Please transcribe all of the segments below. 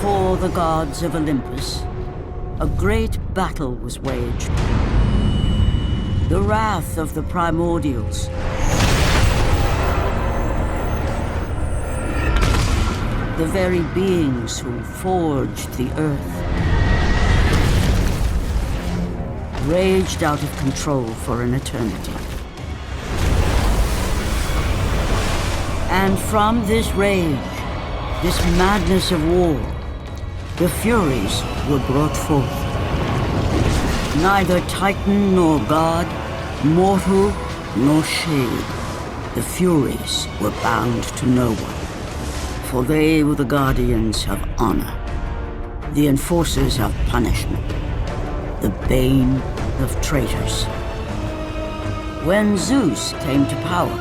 Before the gods of Olympus, a great battle was waged. The wrath of the primordials. The very beings who forged the earth. Raged out of control for an eternity. And from this rage, this madness of war, the Furies were brought forth. Neither Titan nor God, mortal nor shade, the Furies were bound to no one. For they were the guardians of honor, the enforcers of punishment, the bane of traitors. When Zeus came to power,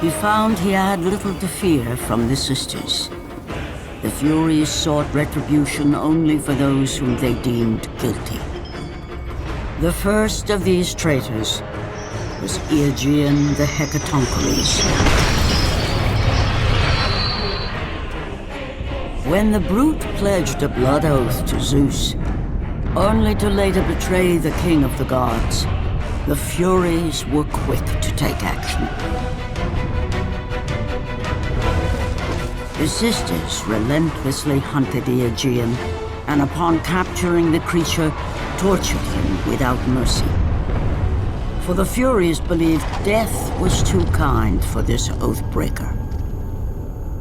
he found he had little to fear from the sisters. The Furies sought retribution only for those whom they deemed guilty. The first of these traitors was Aegean the Hecatoncheires. When the brute pledged a blood oath to Zeus, only to later betray the king of the gods, the Furies were quick to take action. The sisters relentlessly hunted Aegean, and upon capturing the creature, tortured him without mercy. For the Furies believed death was too kind for this oath-breaker.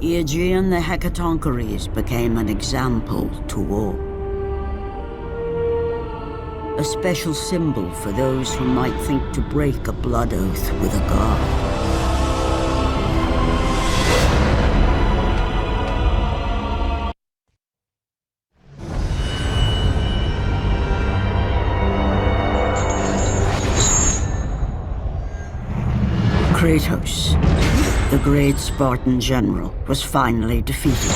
Aegean the Hecatoncheires became an example to all. A special symbol for those who might think to break a blood oath with a god. Kratos, the great Spartan general, was finally defeated.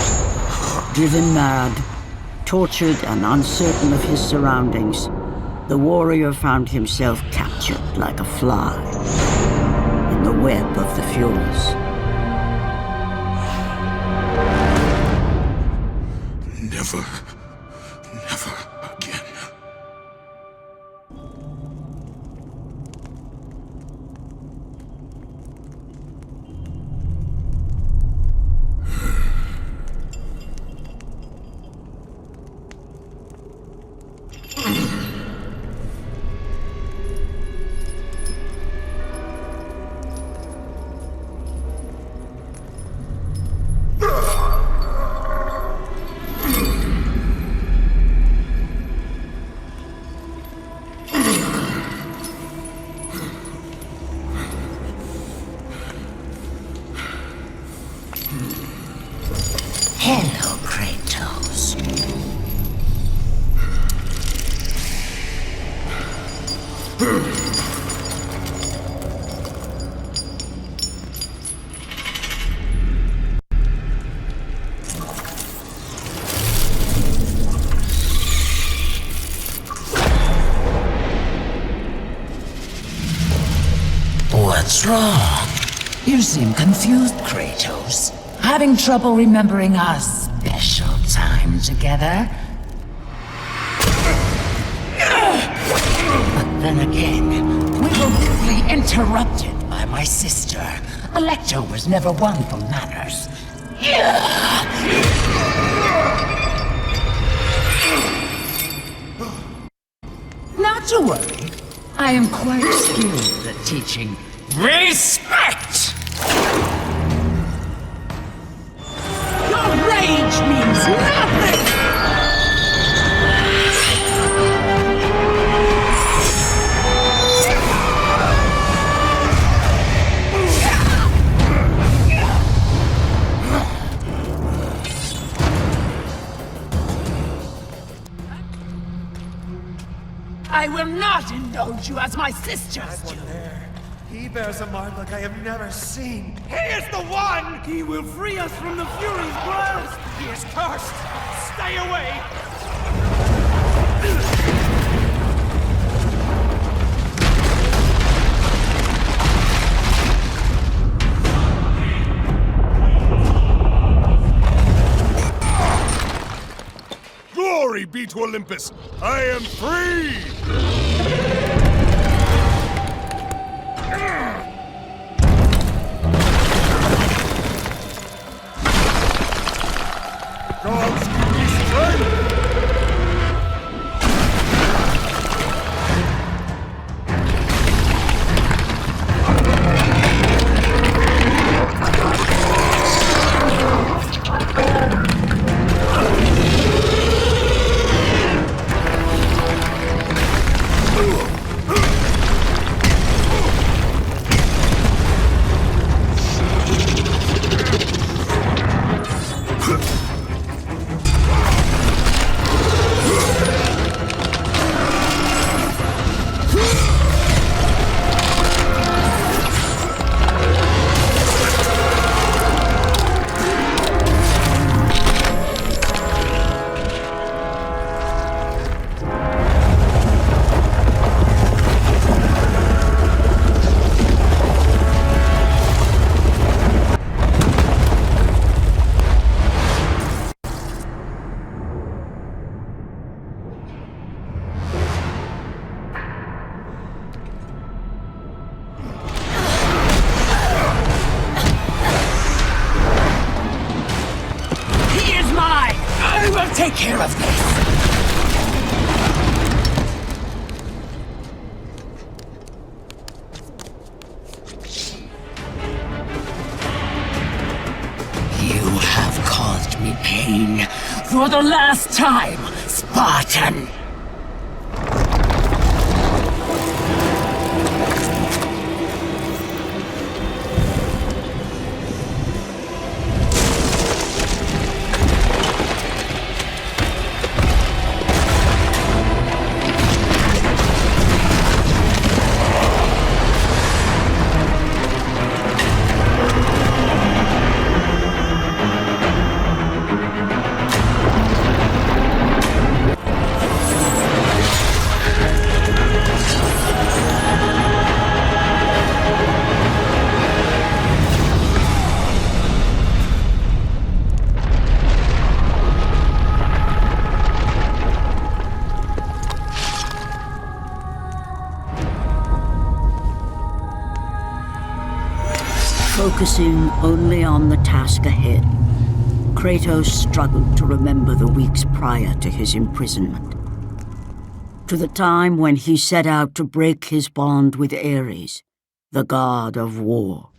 Driven mad, tortured and uncertain of his surroundings, the warrior found himself captured like a fly in the web of the Furies. Never again. Hello, Kratos. What's wrong? You seem confused, Kratos. Having trouble remembering our special time together? But then again, we were rudely interrupted by my sister. Alecto was never one for manners. Not to worry. I am quite skilled at teaching respect! Rage means nothing! I will not indulge you as my sisters do. He bears a mark like I have never seen. He is the one! He will free us from the Furies' grasp! He is cursed! Stay away! be to Olympus. I am free! Gods, give me strength! Take care of this! You have caused me pain for the last time, Spartan! Focusing only on the task ahead, Kratos struggled to remember the weeks prior to his imprisonment. To the time when he set out to break his bond with Ares, the god of war.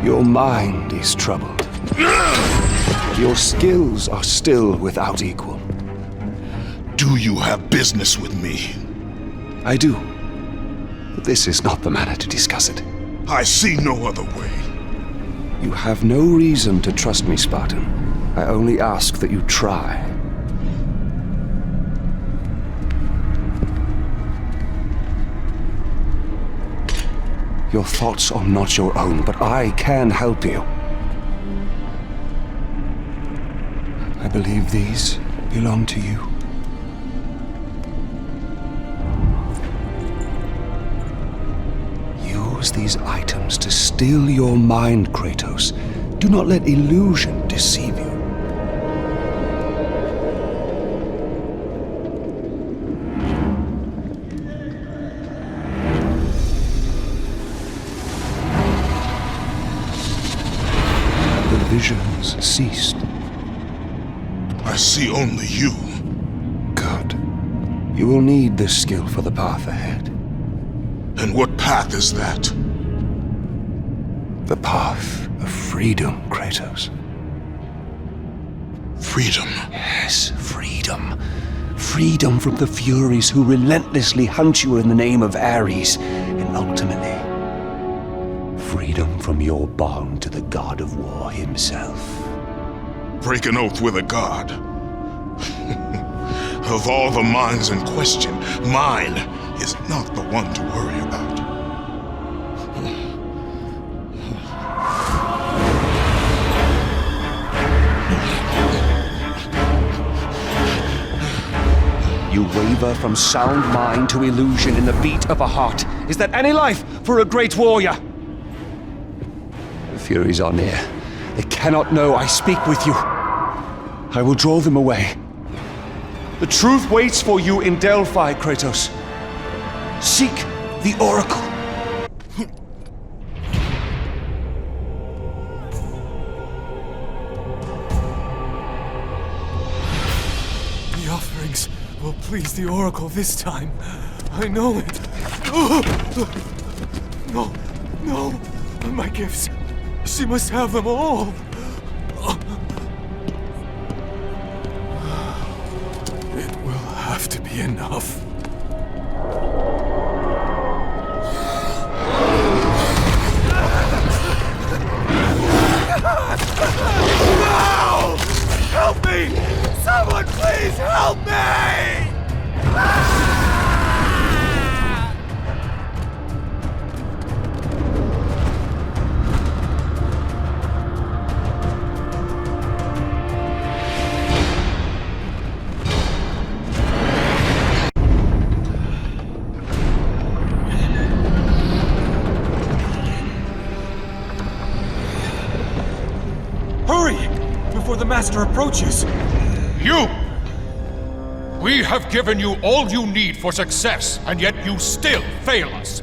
Your mind is troubled. Your skills are still without equal. Do you have business with me? I do. But this is not the manner to discuss it. I see no other way. You have no reason to trust me, Spartan. I only ask that you try. Your thoughts are not your own, but I can help you. I believe these belong to you. Use these items to still your mind, Kratos. Do not let illusion deceive you. The visions ceased. I see only you. Good. You will need this skill for the path ahead. And what path is that? The path of freedom, Kratos. Freedom. Yes, freedom. Freedom from the Furies who relentlessly hunt you in the name of Ares, and ultimately, freedom from your bond to the god of war himself. Break an oath with a god. Of all the minds in question, mine is not the one to worry about. You waver from sound mind to illusion in the beat of a heart. Is that any life for a great warrior? The Furies are near. They cannot know I speak with you. I will draw them away. The truth waits for you in Delphi, Kratos. Seek the Oracle. The offerings will please the Oracle this time. I know it. No, no, my gifts. She must have them all. It will have to be enough. No! Help me! Someone please help me! Hurry! Before the Master approaches! You! We have given you all you need for success, and yet you still fail us.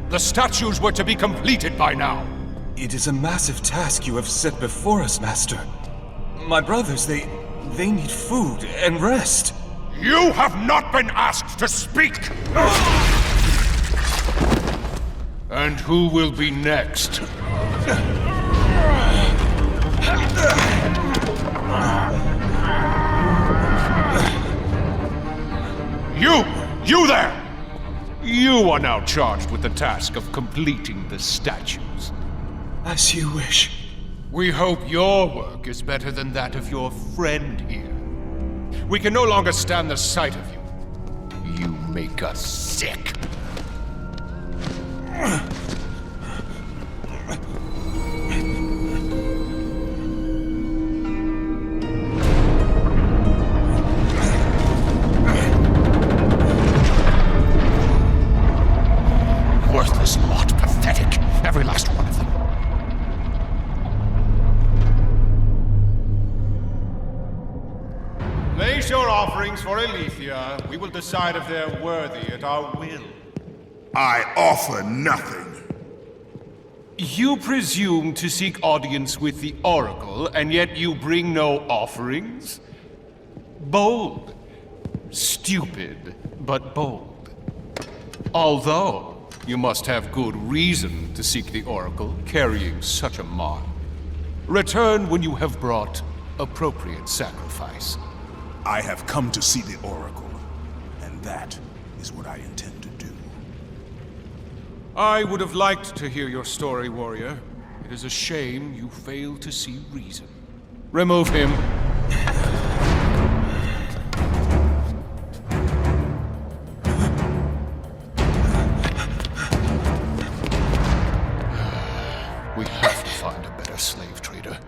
The statues were to be completed by now. It is a massive task you have set before us, Master. My brothers, they need food and rest. You have not been asked to speak! And who will be next? You there! You are now charged with the task of completing the statues. As you wish. We hope your work is better than that of your friend here. We can no longer stand the sight of you. You make us sick. Worthless lot, pathetic. Every last one of them. Place your offerings for Aletheia. We will decide if they're worthy at our will. I offer nothing. You presume to seek audience with the Oracle, and yet you bring no offerings? Bold. Stupid, but bold. Although, you must have good reason to seek the Oracle, carrying such a mark. Return when you have brought appropriate sacrifice. I have come to see the Oracle, and that is what I intend to do. I would have liked to hear your story, warrior. It is a shame you fail to see reason. Remove him. We have to find a better slave trader.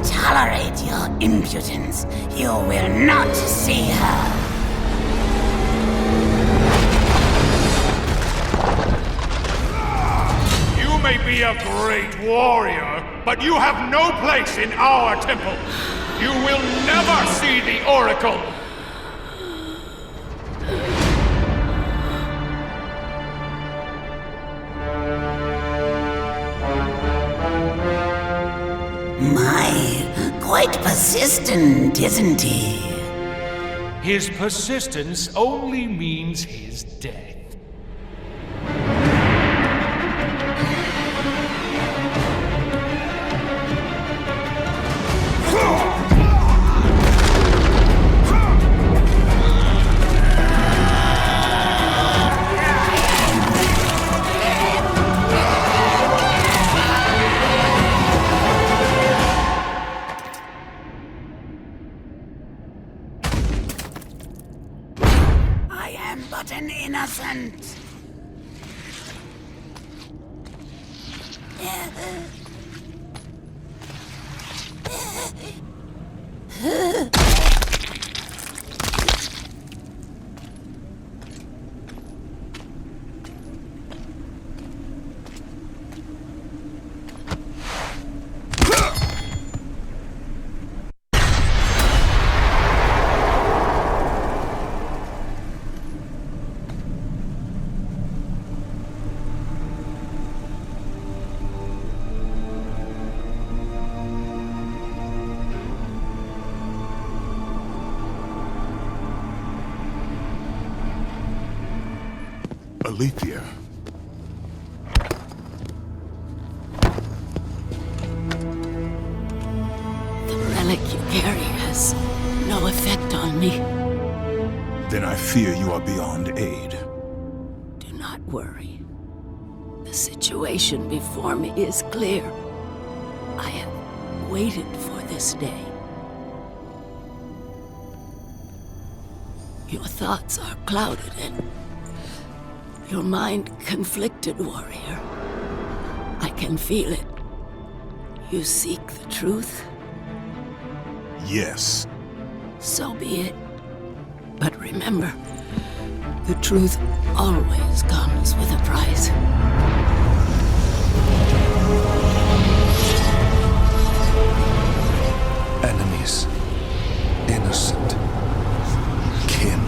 Tolerate your impudence. You will not see her. You may be a great warrior, but you have no place in our temple. You will never see the Oracle. Quite persistent, isn't he? His persistence only means his death. but an innocent. Alethea. The relic you carry has no effect on me. Then I fear you are beyond aid. Do not worry. The situation before me is clear. I have waited for this day. Your thoughts are clouded and your mind conflicted, warrior. I can feel it. You seek the truth? Yes. So be it. But remember, the truth always comes with a price. Enemies. Innocent. Kin.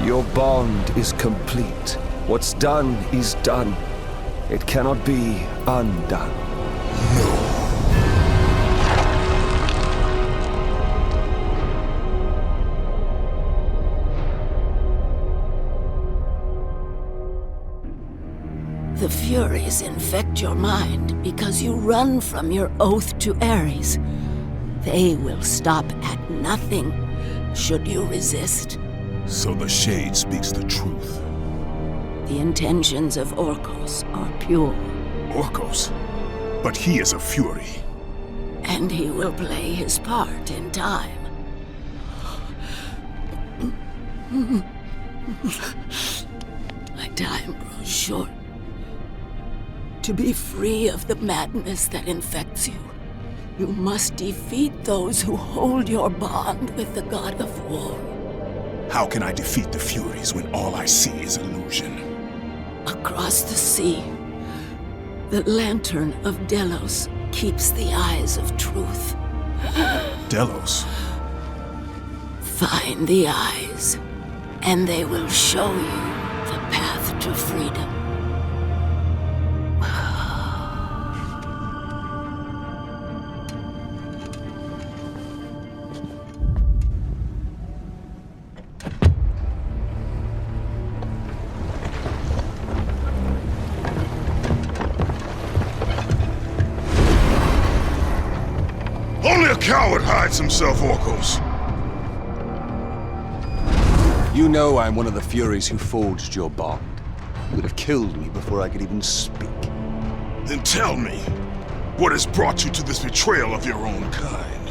Your bond is complete. What's done is done. It cannot be undone. The Furies infect your mind because you run from your oath to Ares. They will stop at nothing should you resist. So the Shade speaks the truth. The intentions of Orcos are pure. Orcos? But he is a Fury. And he will play his part in time. My time grows short. To be free of the madness that infects you, you must defeat those who hold your bond with the god of war. How can I defeat the Furies when all I see is illusion? Across the sea, the lantern of Delos keeps the eyes of truth. Delos? Find the eyes, and they will show you the path to freedom. Only a coward hides himself, Orcos. You know I'm one of the Furies who forged your bond. You would have killed me before I could even speak. Then tell me, what has brought you to this betrayal of your own kind?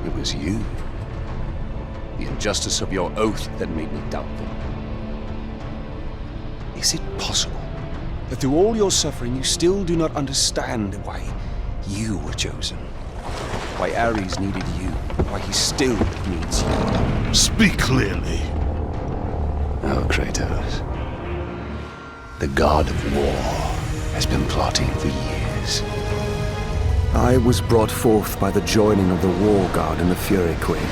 It was you. The injustice of your oath that made me doubt them. Is it possible that through all your suffering you still do not understand why you were chosen? Why Ares needed you, why he still needs you? Speak clearly. Oh, Kratos. The god of war has been plotting for years. I was brought forth by the joining of the War God and the Fury Queen.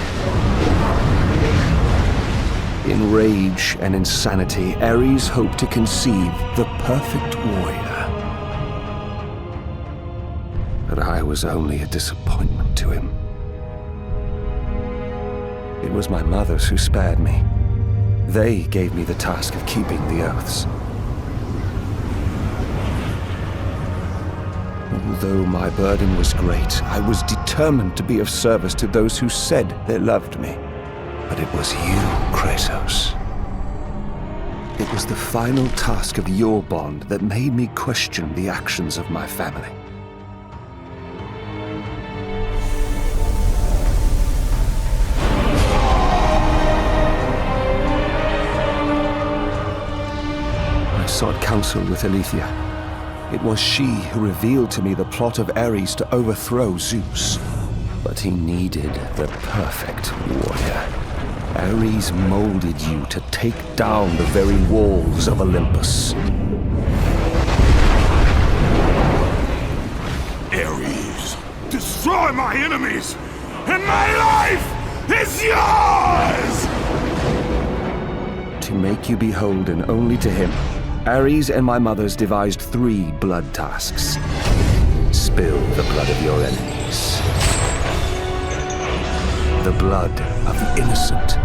In rage and insanity, Ares hoped to conceive the perfect warrior. But I was only a disappointment to him. It was my mothers who spared me. They gave me the task of keeping the oaths. Although my burden was great, I was determined to be of service to those who said they loved me. But it was you, Kratos. It was the final task of your bond that made me question the actions of my family. I sought counsel with Aletheia. It was she who revealed to me the plot of Ares to overthrow Zeus. But he needed the perfect warrior. Ares molded you to take down the very walls of Olympus. Ares, destroy my enemies, and my life is yours! To make you beholden only to him, Ares and my mothers devised 3 blood tasks. Spill the blood of your enemies. The blood of the innocent.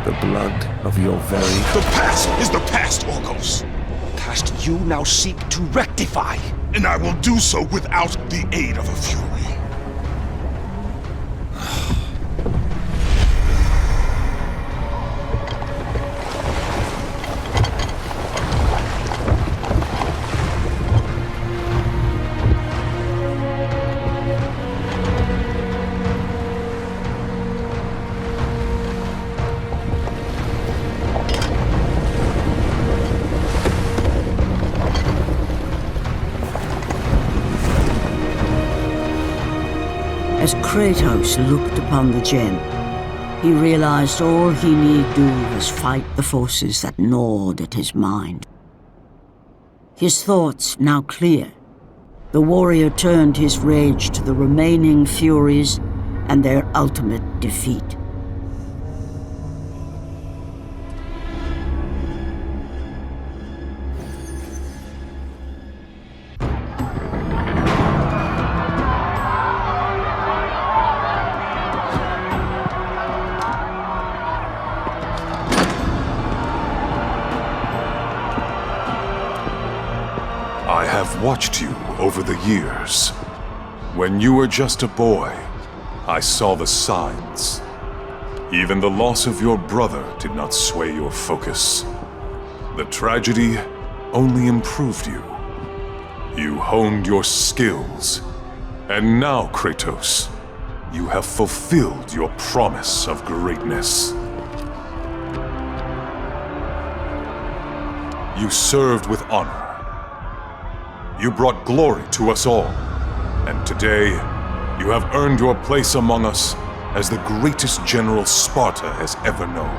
The blood of your very... The past is the past, Orcos. past you now seek to rectify. And I will do so without the aid of a Fury. As Kratos looked upon the gem, he realized all he need do was fight the forces that gnawed at his mind. His thoughts now clear, the warrior turned his rage to the remaining Furies and their ultimate defeat. I have watched you over the years. When you were just a boy, I saw the signs. Even the loss of your brother did not sway your focus. The tragedy only improved you. You honed your skills. And now, Kratos, you have fulfilled your promise of greatness. You served with honor. You brought glory to us all, and today, you have earned your place among us as the greatest general Sparta has ever known.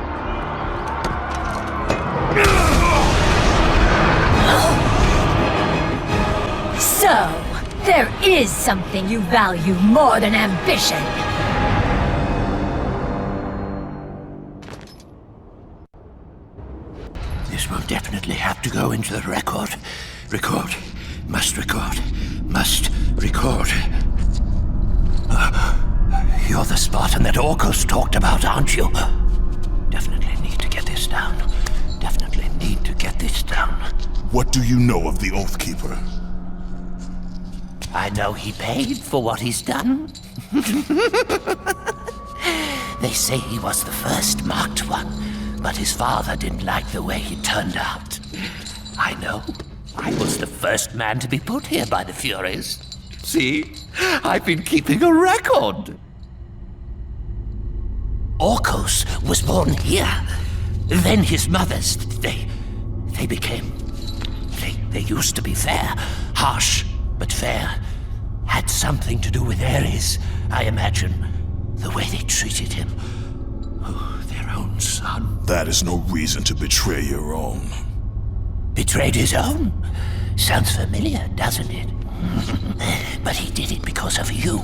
So, there is something you value more than ambition. This will definitely have to go into the record. Record. Must record. Must record. You're the Spartan that Orcos talked about, aren't you? Definitely need to get this down. Definitely need to get this down. What do you know of the Oathkeeper? I know he paid for what he's done. They say he was the first marked one, but his father didn't like the way he turned out. I know. I was the first man to be put here by the Furies. See? I've been keeping a record. Orcos was born here. Then his mothers, they became... They used to be fair. Harsh, but fair. Had something to do with Ares, I imagine. The way they treated him. Oh, their own son. That is no reason to betray your own. Betrayed his own? Sounds familiar, doesn't it? But he did it because of you.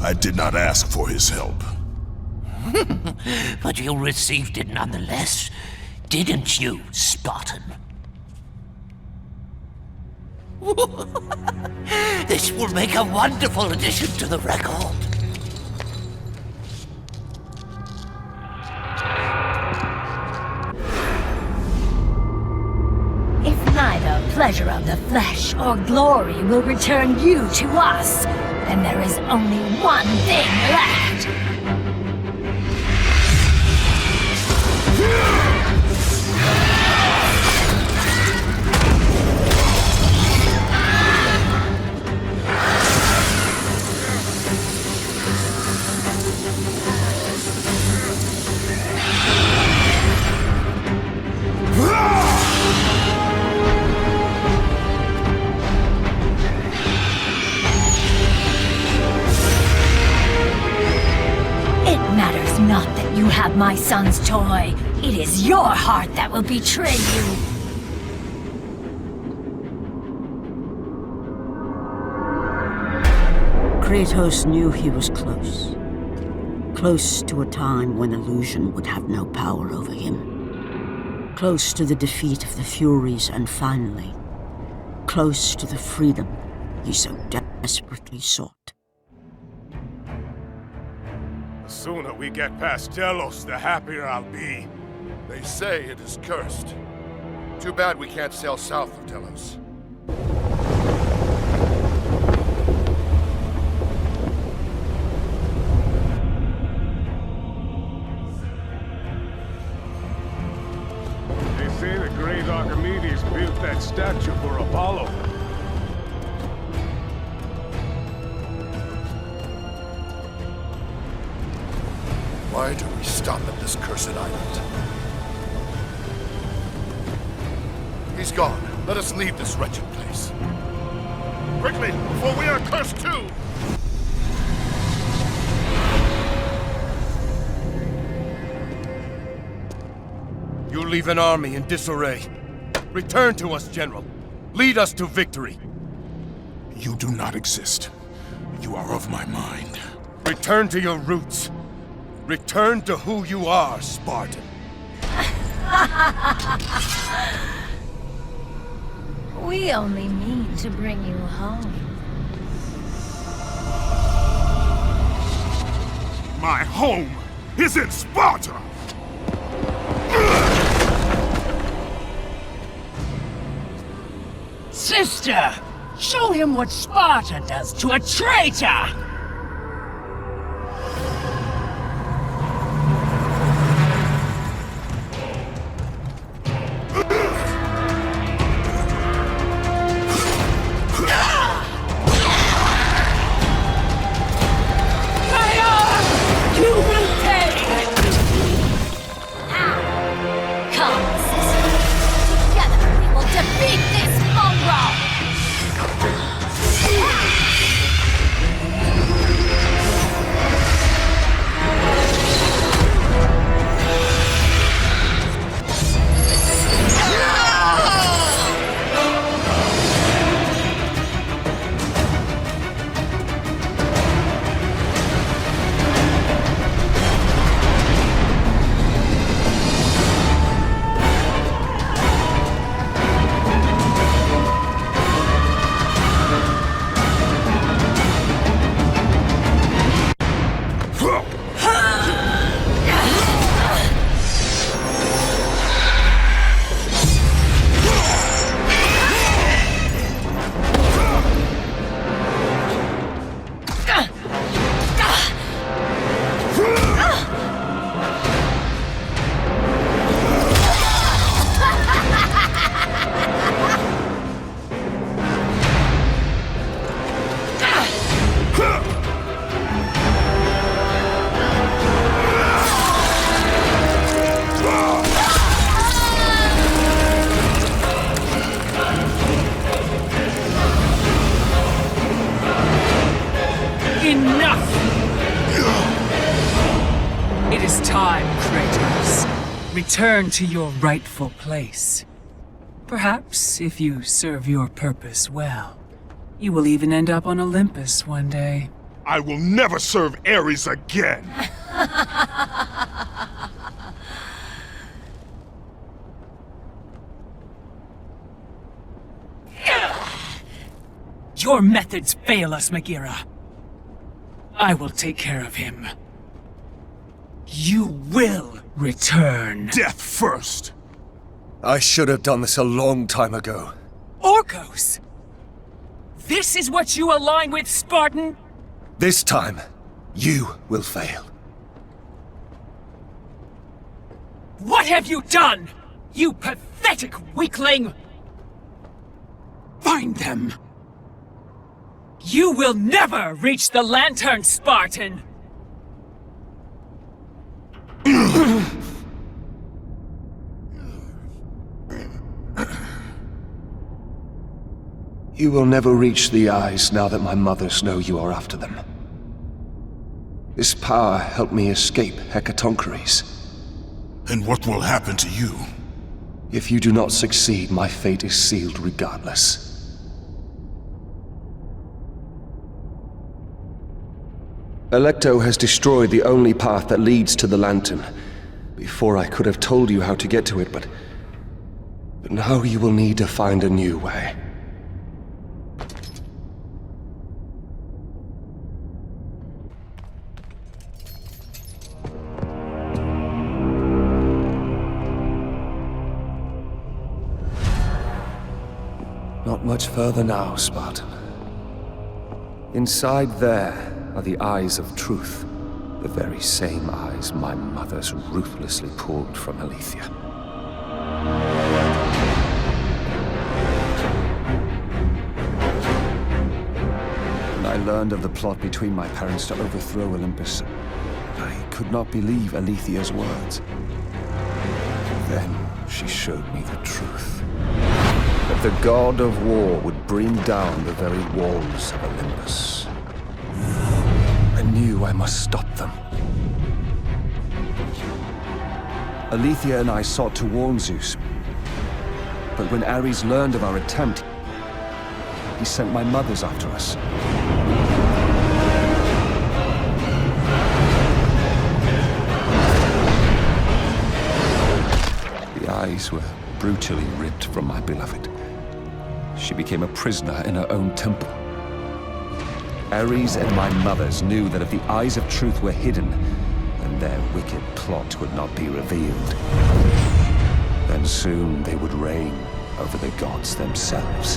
I did not ask for his help. But you received it nonetheless, didn't you, Spartan? This will make a wonderful addition to the record. If neither pleasure of the flesh or glory will return you to us, then there is only one thing left. You have my son's toy. It is your heart that will betray you. Kratos knew he was close. Close to a time when illusion would have no power over him. Close to the defeat of the Furies, and finally, close to the freedom he so desperately sought. The sooner we get past Delos, the happier I'll be. They say it is cursed. Too bad we can't sail south of Delos. They say the great Archimedes built that statue for Apollo. Why do we stop at this cursed island? He's gone. Let us leave this wretched place. Quickly, before we are cursed too! You leave an army in disarray. Return to us, General. Lead us to victory. You do not exist. You are of my mind. Return to your roots. Return to who you are, Spartan. We only mean to bring you home. My home is in Sparta! Sister, show him what Sparta does to a traitor! Return to your rightful place. Perhaps, if you serve your purpose well, you will even end up on Olympus one day. I will never serve Ares again! Your methods fail us, Megira. I will take care of him. You will return. Death first! I should have done this a long time ago. Orcos! This is what you align with, Spartan? This time, you will fail. What have you done? You pathetic weakling! Find them! You will never reach the lantern, Spartan! You will never reach the eyes now that my mothers know you are after them. This power helped me escape Hecatoncheires. And what will happen to you? If you do not succeed, my fate is sealed regardless. Alecto has destroyed the only path that leads to the lantern. Before I could have told you how to get to it, but now you will need to find a new way. Not much further now, Spartan. Inside there are the eyes of truth, the very same eyes my mothers ruthlessly pulled from Aletheia. When I learned of the plot between my parents to overthrow Olympus, I could not believe Aletheia's words. Then she showed me the truth. That the god of war would bring down the very walls of Olympus. I knew I must stop them. Aletheia and I sought to warn Zeus. But when Ares learned of our attempt, he sent my mothers after us. The eyes were brutally ripped from my beloved. She became a prisoner in her own temple. Ares and my mothers knew that if the eyes of truth were hidden, then their wicked plot would not be revealed. Then soon they would reign over the gods themselves.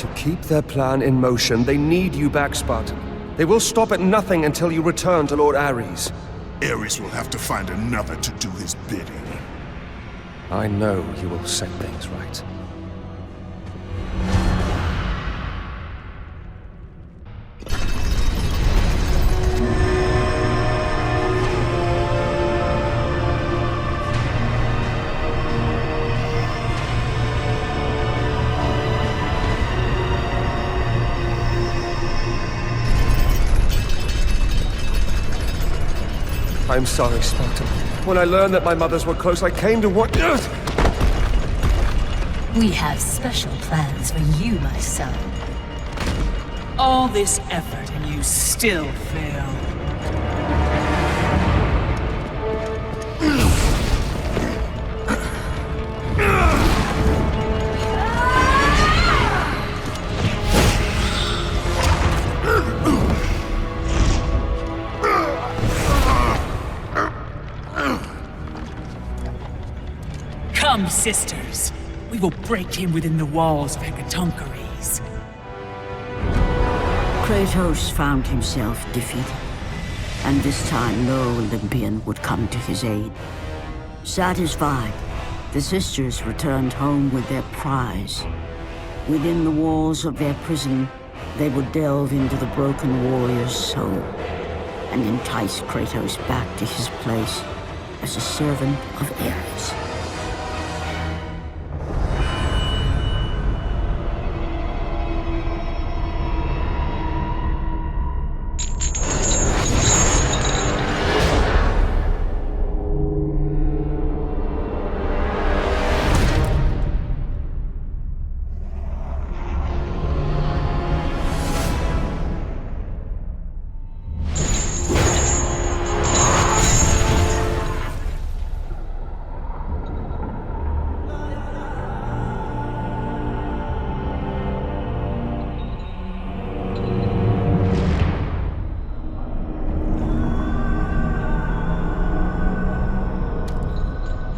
To keep their plan in motion, they need you back, Spartan. They will stop at nothing until you return to Lord Ares. Ares will have to find another to do his bidding. I know you will set things right. I'm sorry, Spartan. When I learned that my mothers were close, I came to what... We have special plans for you, my son. All this effort and you still fail. Come, sisters. We will break him within the walls of Hecatoncheires. Kratos found himself defeated, and this time no Olympian would come to his aid. Satisfied, the sisters returned home with their prize. Within the walls of their prison, they would delve into the broken warrior's soul and entice Kratos back to his place as a servant of Ares.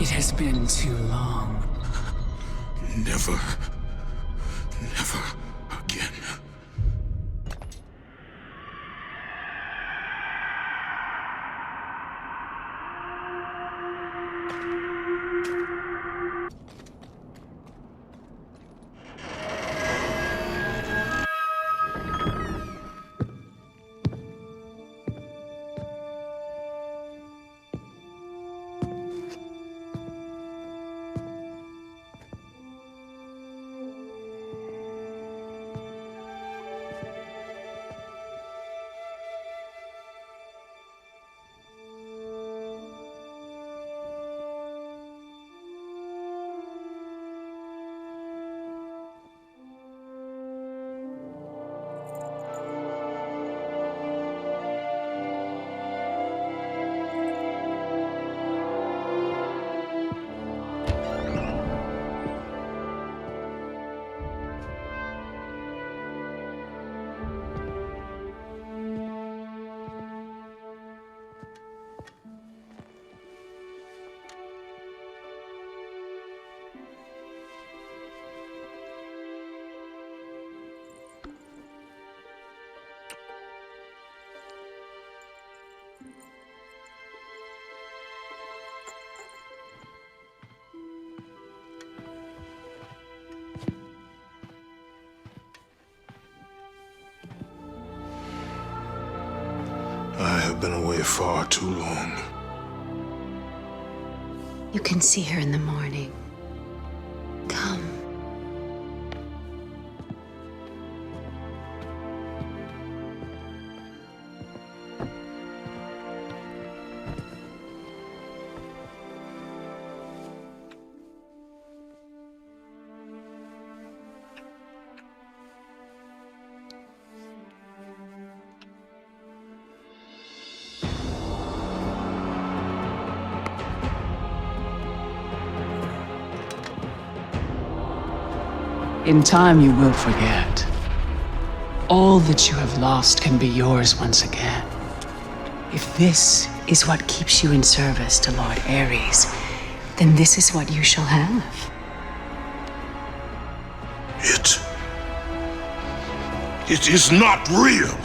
It has been too long. Never again. I've been away far too long. You can see her in the morning. Come. In time, you will forget. All that you have lost can be yours once again. If this is what keeps you in service to Lord Ares, then this is what you shall have. It is not real!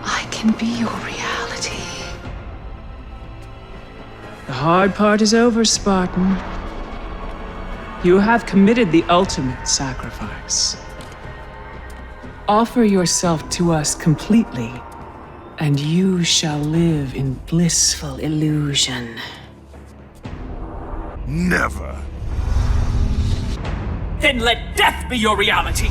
I can be your reality. The hard part is over, Spartan. You have committed the ultimate sacrifice. Offer yourself to us completely, and you shall live in blissful illusion. Never. Then let death be your reality!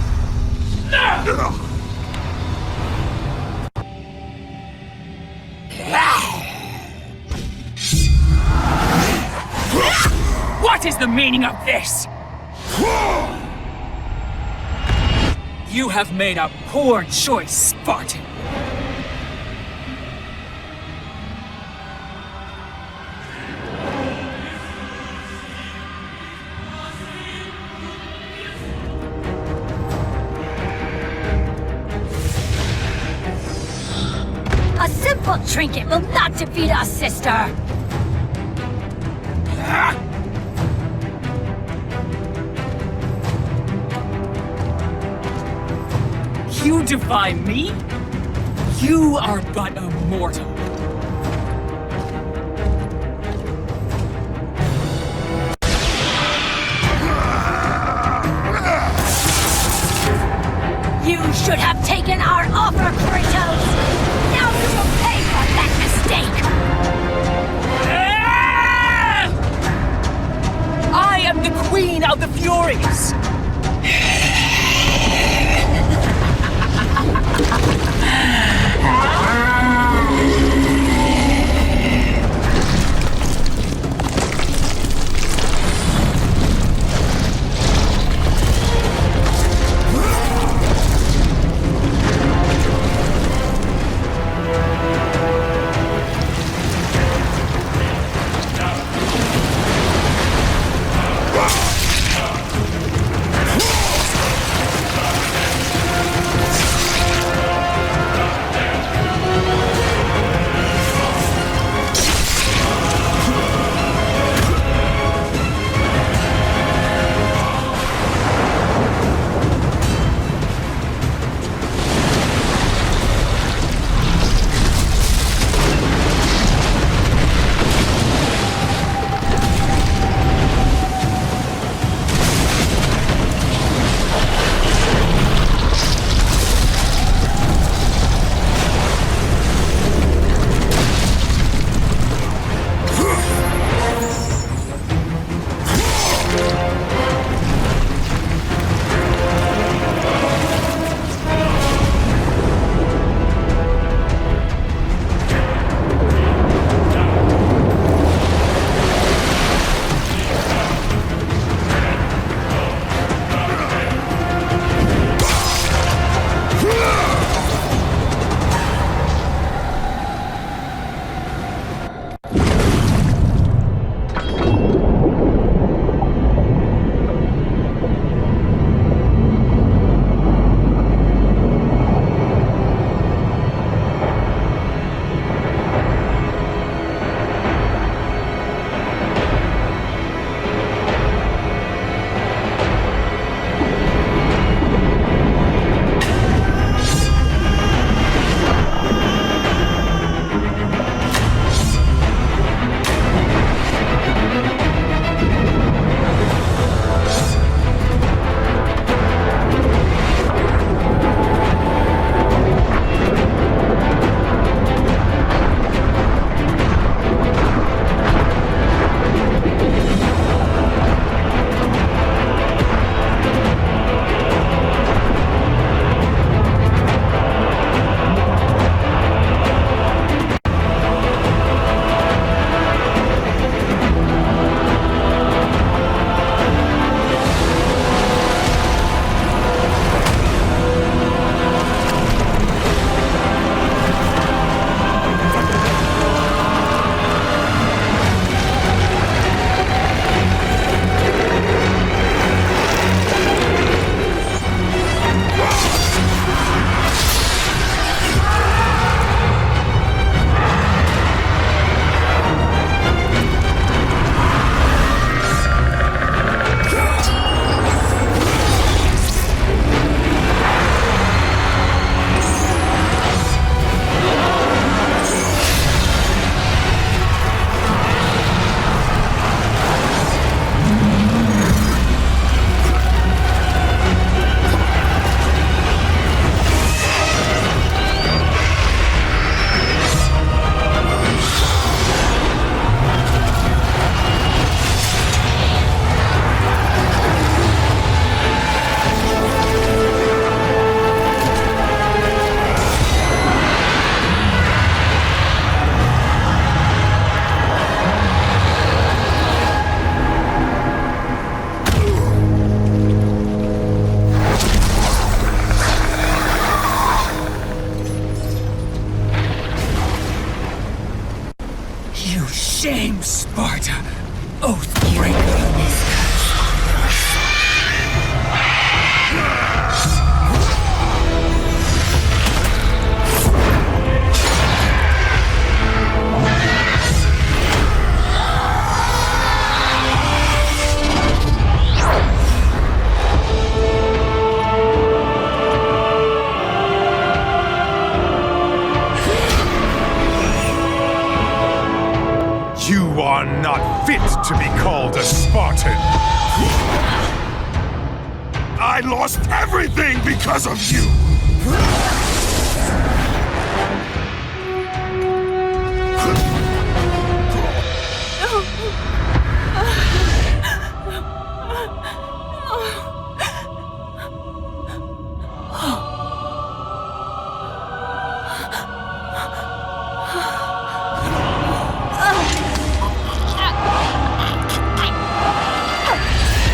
What is the meaning of this? You have made a poor choice, Spartan. A simple trinket will not defeat us, sister! You defy me? You are but a mortal. You should have taken our offer, Kratos! Now you will pay for that mistake! I am the Queen of the Furies! to be called a Spartan. I lost everything because of you!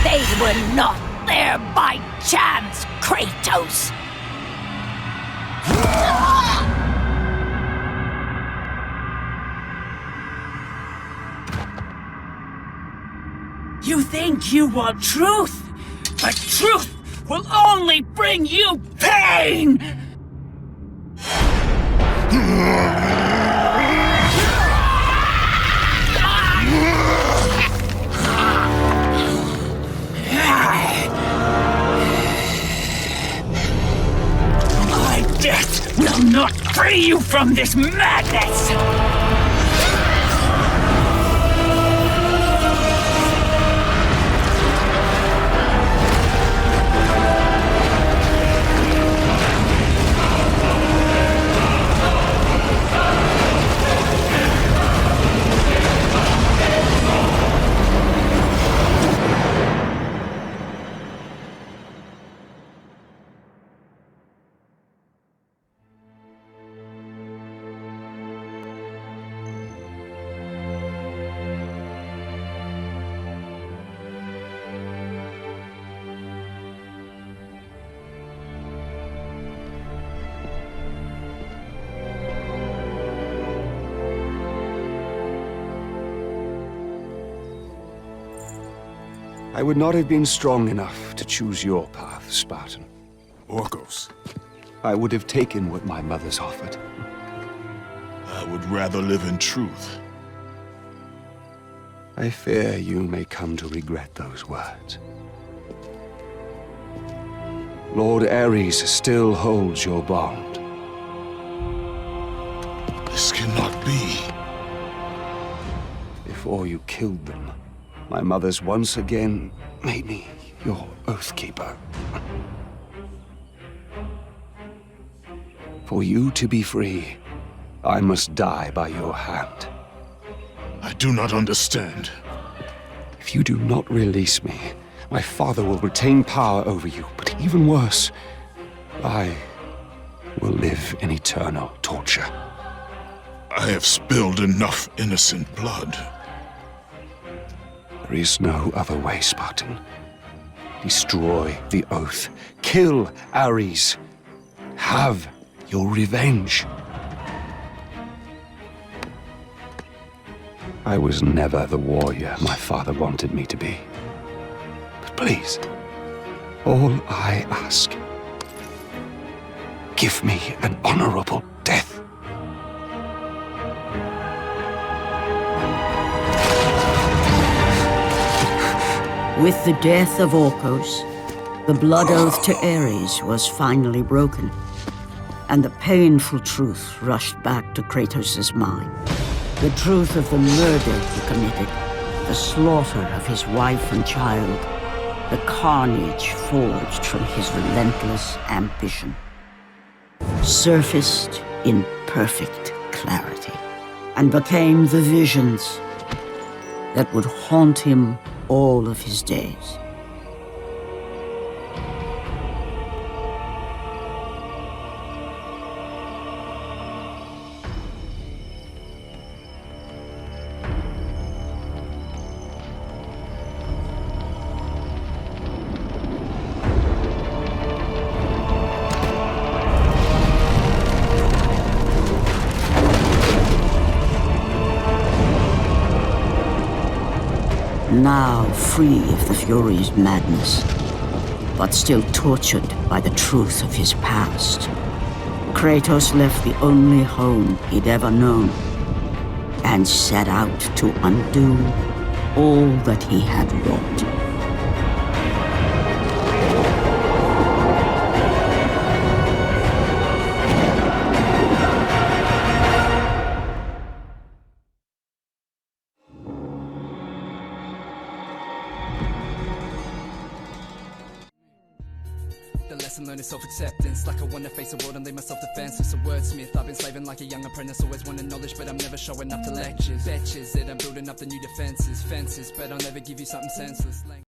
They were not there by chance, Kratos! You think you want truth, but truth will only bring you pain! My death will not free you from this madness! I would not have been strong enough to choose your path, Spartan. Orcos. I would have taken what my mothers offered. I would rather live in truth. I fear you may come to regret those words. Lord Ares still holds your bond. This cannot be. Before you killed them, my mothers once again made me your oathkeeper. For you to be free, I must die by your hand. I do not understand. If you do not release me, my father will retain power over you, but even worse, I will live in eternal torture. I have spilled enough innocent blood. There is no other way, Spartan. Destroy the oath. Kill Ares. Have your revenge. I was never the warrior my father wanted me to be. But please, all I ask, give me an honorable death. With the death of Orcos, the blood oath to Ares was finally broken, and the painful truth rushed back to Kratos' mind. The truth of the murder he committed, the slaughter of his wife and child, the carnage forged from his relentless ambition, surfaced in perfect clarity, and became the visions that would haunt him all of his days. Now free of the Furies' madness, but still tortured by the truth of his past, Kratos left the only home he'd ever known and set out to undo all that he had wrought. The lesson learned is self-acceptance. Like I wanna face the world and leave myself defenseless. A wordsmith, I've been slaving like a young apprentice. Always wanted knowledge, but I'm never showing up to lectures. Betches that I'm building up the new defenses. Fences, but I'll never give you something senseless.